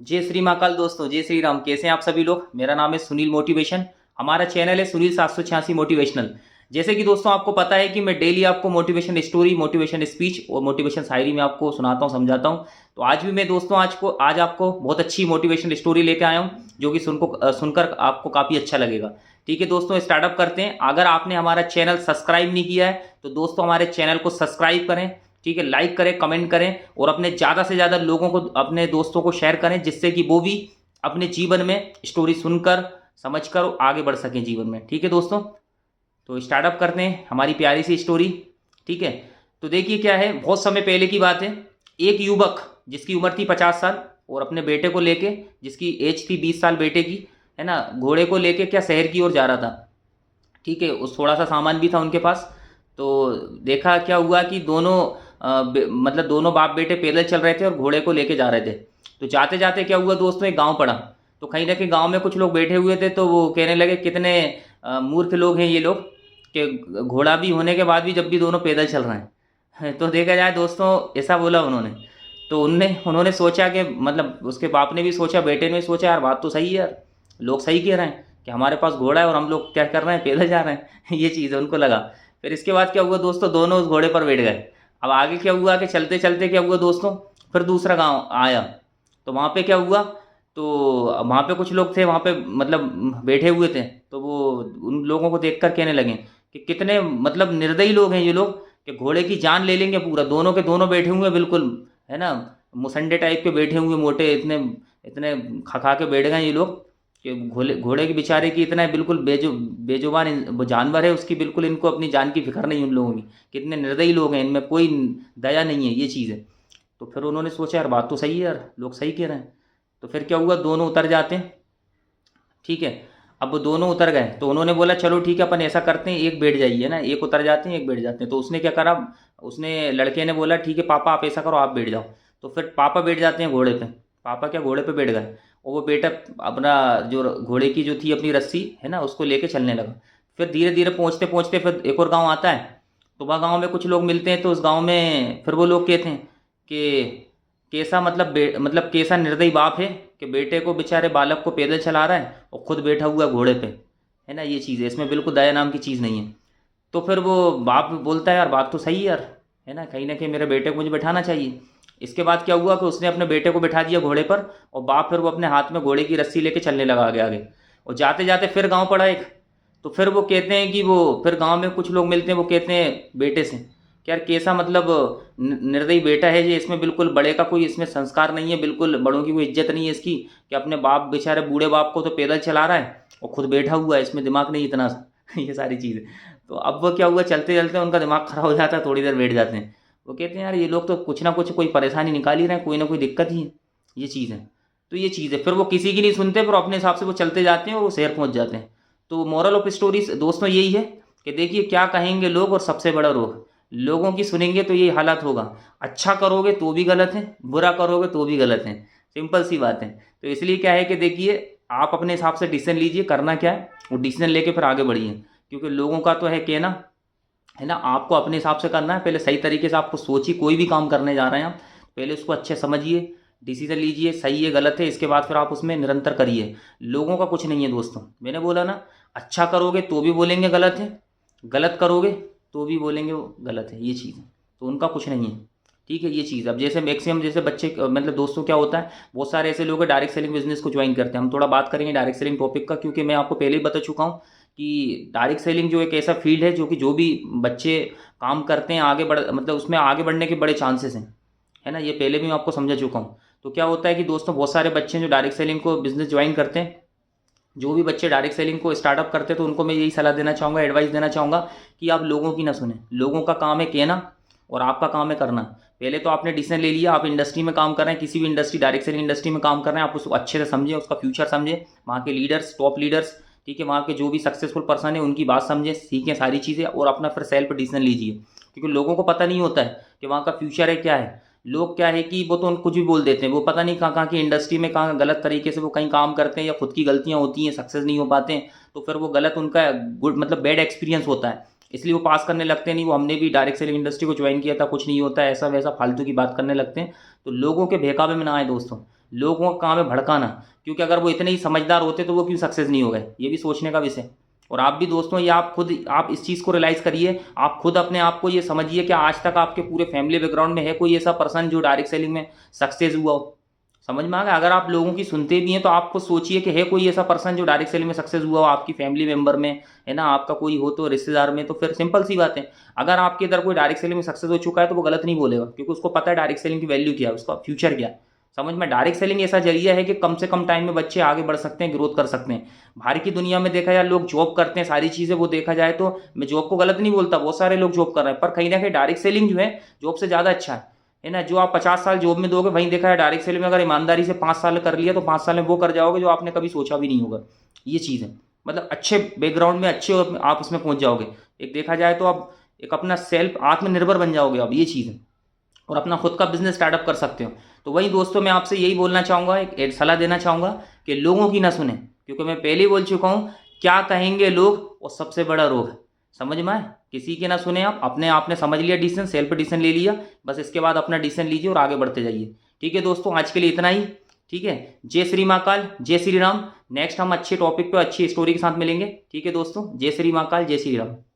जय श्री महाकाल दोस्तों, जय श्री राम। कैसे हैं आप सभी लोग। मेरा नाम है सुनील मोटिवेशन। हमारा चैनल है सुनील 786 मोटिवेशनल। जैसे कि दोस्तों आपको पता है कि मैं डेली आपको मोटिवेशन स्टोरी, मोटिवेशन स्पीच और मोटिवेशन शायरी में आपको सुनाता हूं, समझाता हूं। तो आज भी मैं दोस्तों आज आपको बहुत अच्छी मोटिवेशन स्टोरी लेके आया हूं, जो कि सुनकर आपको काफ़ी अच्छा लगेगा। ठीक है दोस्तों, स्टार्टअप करते हैं। अगर आपने हमारा चैनल सब्सक्राइब नहीं किया है तो दोस्तों हमारे चैनल को सब्सक्राइब करें। ठीक है, लाइक करें, कमेंट करें और अपने ज़्यादा से ज़्यादा लोगों को, अपने दोस्तों को शेयर करें, जिससे कि वो भी अपने जीवन में स्टोरी सुनकर, समझकर आगे बढ़ सकें जीवन में। ठीक है दोस्तों, तो स्टार्टअप करते हैं हमारी प्यारी सी स्टोरी। ठीक है, तो देखिए क्या है, बहुत समय पहले की बात है। एक युवक जिसकी उम्र थी 50 साल और अपने बेटे को लेके, जिसकी एज थी 20 साल बेटे की, है ना, घोड़े को लेके क्या शहर की ओर जा रहा था। ठीक है, उस थोड़ा सा सामान भी था उनके पास। तो देखा क्या हुआ कि मतलब दोनों बाप बेटे पैदल चल रहे थे और घोड़े को लेके जा रहे थे। तो जाते जाते क्या हुआ दोस्तों, एक गांव पड़ा। तो कहीं ना कहीं गांव में कुछ लोग बैठे हुए थे, तो वो कहने लगे कितने मूर्ख लोग हैं ये लोग, कि घोड़ा भी होने के बाद भी जब भी दोनों पैदल चल रहे हैं। तो देखा जाए दोस्तों, ऐसा बोला उन्होंने। तो उनने उन्होंने सोचा कि, मतलब उसके बाप ने भी सोचा, बेटे ने भी सोचा, यार बात तो सही है यार, लोग सही कह रहे हैं कि हमारे पास घोड़ा है और हम लोग क्या कर रहे हैं, पैदल जा रहे हैं। ये चीज़ उनको लगा। फिर इसके बाद क्या हुआ दोस्तों, दोनों उस घोड़े पर बैठ गए। अब आगे क्या हुआ कि चलते चलते क्या हुआ दोस्तों, फिर दूसरा गांव आया। तो वहाँ पे क्या हुआ, तो वहाँ पे कुछ लोग थे वहाँ पे, मतलब बैठे हुए थे। तो वो उन लोगों को देखकर कहने लगे कि कितने मतलब निर्दयी लोग हैं ये लोग, कि घोड़े की जान ले लेंगे पूरा। दोनों के दोनों बैठे हुए हैं बिल्कुल, है ना, मुसंडे टाइप के बैठे हुए, मोटे इतने इतने खा खा के बैठ गए ये लोग, कि घोड़े घोड़े के बेचारे की इतना बिल्कुल बेजुबान वो जानवर है उसकी, बिल्कुल इनको अपनी जान की फिक्र नहीं उन लोगों की। कितने निर्दयी लोग हैं, इनमें कोई दया नहीं है, ये चीज़ है। तो फिर उन्होंने सोचा, यार बात तो सही है यार, लोग सही कह रहे हैं। तो फिर क्या हुआ, दोनों उतर जाते हैं। ठीक है, अब वो दोनों उतर गए तो उन्होंने बोला चलो ठीक है, अपन ऐसा करते हैं, एक बैठ जाइए ना, एक उतर जाते हैं एक बैठ जाते हैं। तो उसने क्या करा, उसने लड़के ने बोला ठीक है पापा आप ऐसा करो, आप बैठ जाओ। तो फिर पापा बैठ जाते हैं घोड़े पे। पापा क्या घोड़े पे बैठ गए, और वो बेटा अपना जो घोड़े की जो थी अपनी रस्सी, है ना, उसको लेके चलने लगा। फिर धीरे धीरे पहुँचते पहुँचते फिर एक और गाँव आता है। तो वहाँ गाँव में कुछ लोग मिलते हैं, तो उस गाँव में फिर वो लोग कहते हैं कि कैसा मतलब कैसा निर्दयी बाप है, कि बेटे को, बेचारे बालक को पैदल चला रहा है और खुद बैठा हुआ है घोड़े पे। है ना, ये चीज़ है, इसमें बिल्कुल दया नाम की चीज़ नहीं है। तो फिर वो बाप बोलता है, यार बात तो सही है यार, है ना, कहीं ना कहीं मेरे बेटे को मुझे बैठाना चाहिए। इसके बाद क्या हुआ कि उसने अपने बेटे को बैठा दिया घोड़े पर, और बाप फिर वो अपने हाथ में घोड़े की रस्सी लेके चलने लगा आगे आगे। और जाते जाते फिर गाँव पड़ा एक। तो फिर वो कहते हैं कि, वो फिर गाँव में कुछ लोग मिलते हैं, वो कहते हैं बेटे से कि यार कैसा मतलब निर्दयी बेटा है ये, इसमें बिल्कुल बड़े का कोई इसमें संस्कार नहीं है, बिल्कुल बड़ों की कोई इज्जत नहीं है इसकी, कि अपने बाप, बेचारे बूढ़े बाप को तो पैदल चला रहा है और खुद बैठा हुआ है, इसमें दिमाग नहीं इतना सा। ये सारी चीज़ें। तो अब वो क्या हुआ, चलते चलते उनका दिमाग खराब हो जाता है, थोड़ी देर बैठ जाते हैं। वो कहते हैं यार ये लोग तो कुछ ना कुछ कोई परेशानी निकाल ही रहे हैं, कोई ना कोई दिक्कत ही है। ये चीज़ है। तो ये चीज़ है, फिर वो किसी की नहीं सुनते, फिर अपने हिसाब से वो चलते जाते हैं और वो शहर पहुंच जाते हैं। तो मोरल ऑफ स्टोरी दोस्तों यही है कि देखिए क्या कहेंगे लोग, और सबसे बड़ा रोग, लोगों की सुनेंगे तो ये हालत होगा। अच्छा करोगे तो भी गलत है, बुरा करोगे तो भी गलत है। सिंपल सी बात है। तो इसलिए क्या है कि देखिए, आप अपने हिसाब से डिसीजन लीजिए, करना क्या है वो डिसीजन लेके फिर आगे बढ़िए। क्योंकि लोगों का तो है कहना, है ना, आपको अपने हिसाब से करना है। पहले सही तरीके से आपको सोचिए, कोई भी काम करने जा रहे हैं आप, पहले उसको अच्छे समझिए, डिसीजन लीजिए, सही है गलत है, इसके बाद फिर आप उसमें निरंतर करिए। लोगों का कुछ नहीं है दोस्तों, मैंने बोला ना, अच्छा करोगे तो भी बोलेंगे गलत है, गलत करोगे तो भी बोलेंगे वो गलत है, ये चीज़ है। तो उनका कुछ नहीं है। ठीक है, ये चीज़। अब जैसे मैक्सिमम जैसे बच्चे, मतलब दोस्तों क्या होता है, बहुत सारे ऐसे लोग हैं डायरेक्ट सेलिंग बिजनेस को ज्वाइन करते हैं। हम थोड़ा बात करेंगे डायरेक्ट सेलिंग टॉपिक का, क्योंकि मैं आपको पहले ही बता चुका हूँ कि डायरेक्ट सेलिंग जो एक ऐसा फील्ड है, जो कि जो भी बच्चे काम करते हैं आगे बढ़, मतलब उसमें आगे बढ़ने के बड़े चांसेस हैं। है ना, ये पहले भी मैं आपको समझा चुका हूँ। तो क्या होता है कि दोस्तों, बहुत सारे बच्चे हैं जो डायरेक्ट सेलिंग को बिजनेस ज्वाइन करते हैं। जो भी बच्चे डायरेक्ट सेलिंग को स्टार्टअप करते हैं, तो उनको मैं यही सलाह देना चाहूँगा, एडवाइस देना चाहूँगा कि आप लोगों की ना सुने। लोगों का काम है कहना और आपका काम है करना। पहले तो आपने डिसीजन ले लिया, आप इंडस्ट्री में काम कर रहे हैं, किसी भी इंडस्ट्री, डायरेक्ट सेलिंग इंडस्ट्री में काम कर रहे हैं, आप उसको अच्छे से समझें, उसका फ्यूचर समझें, वहाँ के लीडर्स, टॉप लीडर्स, ठीक है, वहाँ के जो भी सक्सेसफुल पर्सन है उनकी बात समझें, सीखें सारी चीज़ें, और अपना फिर सेल्फ डिसीजन लीजिए। क्योंकि लोगों को पता नहीं होता है कि वहाँ का फ्यूचर है क्या है। लोग क्या है कि वो तो कुछ भी बोल देते हैं, वो पता नहीं कहाँ कहाँ की इंडस्ट्री में कहाँ गलत तरीके से वो कहीं काम करते हैं, या खुद की गलतियाँ होती हैं, सक्सेस नहीं हो पाते हैं। तो फिर वो गलत, उनका गुड मतलब बैड एक्सपीरियंस होता है, इसलिए वो पास करने लगते हैं। नहीं, वो हमने भी डायरेक्ट सेलिंग इंडस्ट्री को ज्वाइन किया था, कुछ नहीं होता है, ऐसा वैसा फालतू की बात करने लगते हैं। तो लोगों के बहकावे में ना आए दोस्तों। लोगों का काम है भड़काना, क्योंकि अगर वो इतने ही समझदार होते तो वो क्यों सक्सेस नहीं हो गए, ये भी सोचने का विषय। और आप भी दोस्तों, ये आप खुद आप इस चीज़ को रियलाइज़ करिए, आप खुद अपने आप को ये समझिए कि आज तक आपके पूरे फैमिली बैकग्राउंड में है कोई ऐसा पर्सन जो डायरेक्ट सेलिंग में सक्सेस हुआ हो। समझ में आ गया? अगर आप लोगों की सुनते भी हैं तो आपको सोचिए कि है कोई ऐसा पर्सन जो डायरेक्ट सेलिंग में सक्सेस हुआ हो आपकी फैमिली मेंबर में, है ना, आपका कोई हो तो रिश्तेदार में, तो फिर सिंपल सी बात है, अगर आपके इधर कोई डायरेक्ट सेलिंग में सक्सेस हो चुका है तो वो गलत नहीं बोलेगा, क्योंकि उसको पता है डायरेक्ट सेलिंग की वैल्यू क्या है, उसका फ्यूचर क्या है। समझ में? डायरेक्ट सेलिंग ऐसा जरिया है कि कम से कम टाइम में बच्चे आगे बढ़ सकते हैं, ग्रोथ कर सकते हैं। बाहर की दुनिया में देखा जाए लोग जॉब करते हैं, सारी चीज़ें वो देखा जाए तो मैं जॉब को गलत नहीं बोलता, बहुत सारे लोग जॉब कर रहे हैं, पर कहीं ना कहीं डायरेक्ट सेलिंग जो है जॉब से ज़्यादा अच्छा है ना। जो आप 50 साल जॉब में दोगे, वहीं देखा है डायरेक्ट सेलिंग में अगर ईमानदारी से 5 साल कर लिया तो 5 साल में वो कर जाओगे जो आपने कभी सोचा भी नहीं होगा। ये चीज़ है, मतलब अच्छे बैकग्राउंड में अच्छे आप उसमें पहुंच जाओगे। एक देखा जाए तो आप एक अपना सेल्फ आत्मनिर्भर बन जाओगे, अब ये चीज़ है, और अपना खुद का बिजनेस स्टार्टअप कर सकते हो। तो वही दोस्तों, मैं आपसे यही बोलना चाहूँगा, एक सलाह देना चाहूँगा कि लोगों की ना सुने, क्योंकि मैं पहले ही बोल चुका हूँ, क्या कहेंगे लोग वो सबसे बड़ा रोग है। समझ में आए? किसी की ना सुने, आप अपने आपने समझ लिया डिसीजन, सेल्फ डिसीजन ले लिया, बस इसके बाद अपना डिसीजन लीजिए और आगे बढ़ते जाइए। ठीक है दोस्तों, आज के लिए इतना ही। ठीक है, जय श्री महाकाल, जय श्री राम। नेक्स्ट हम अच्छे टॉपिक पे अच्छी स्टोरी के साथ मिलेंगे। ठीक है दोस्तों, जय श्री महाकाल, जय श्री राम।